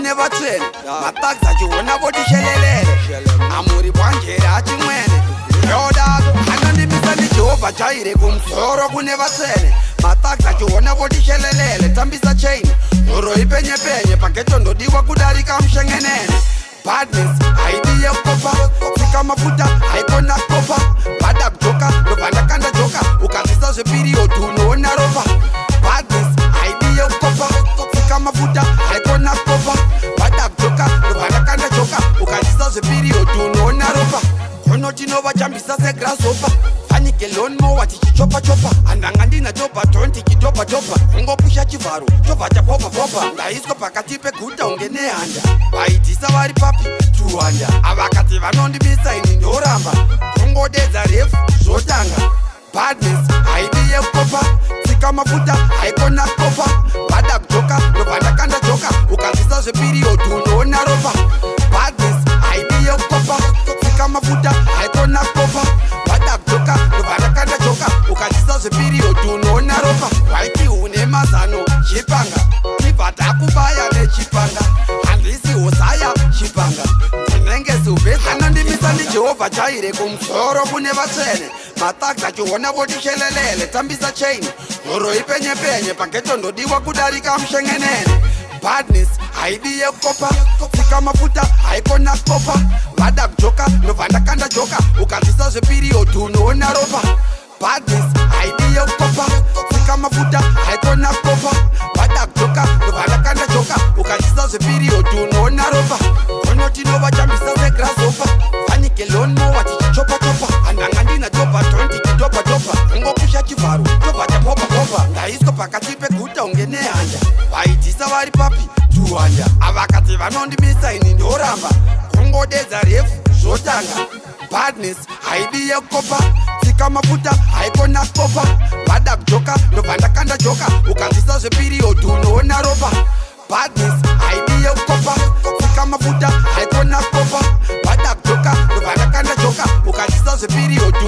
kunevatsvene mataxi achiona votishelelele amuri bwanjera achimwene yodako anondimisa ndijehovha chaire kumusoro kune vatsvene mataxi achiona votishelelele tambisa chain nhoro ipenyepenye pageto ndodiwa kudarika mushengenene badness haidi yekopa tsika mafuta haikona kopa bada kujoka ndobva ndakanda joka ukazvisa zvepiriyodhi unoona ropa badness haidi yekopa tsika mafuta haikona kopa bada kujoka ndobva ndakanda joka ukazvisa zvepiriyodhi unoona ropa kono tinovachambisa segrasopa fanike lonmowa tichichopa-chopa handanga ndina topa-ton tichitopa-topa ungopusha chivharo tobva chapopa-popa ndaiswa pakati peguta unge nehanda vaitisa vari papi tuhanda avakati vanondimisa ini ndoramba kungodedza refu zvotanga badness haidi yekopa tsika mafuta haikona kopa bada kujoka ndobva ndakanda joka ukazvisa zvepiriyodhi unoona ropa badness haidi yekopa tsika mafuta haikona kopa bada kujoka ndobva ndakanda joka ukazvisa zvepiriyodhi unoona ropa waiti une mazano chipanga tibva takubaya nechipanga handisi hosaya chipanga ndinenge silvesta anondimisa ndijehovha chaire kumusoro kune vatsvene mataxi achiona votishelelele tambisa chain nhoro ipenyepenye pageto ndodiwa kudarika mushengenene badness haidi yekopa tsika mafuta haikona kopa vada kujoka ndobva ndakanda joka ukazvisa zvepiriyodhi unoona ropa badness haidi yekopa tsika mafuta haikona kopa vada kujoka ndobva ndakanda joka ukazvisa zvepiriyodhi unoona ropa kono tinovachambisa segrasopa fanike lonmowa tichichopa-chopa handanga ndina topa-ton tichitopa-topa ungopusha chivharo tobva chapopa-popa ndaiswa pakati peguta unge nehanda vaitisa vari papi tuhanda avakati vanondimisa ini ndoramba kungodedza refu zvotanga badness haidi yekopa tsika mafuta haikona kopa bada kujoka ndobva ndakanda joka ukazvisa zvepiriyodhi unoona ropa badness haidi yekopa tsika mafuta haikona kopa bada kujoka ndobva ndakanda joka ukazvisa zvepiriyodhi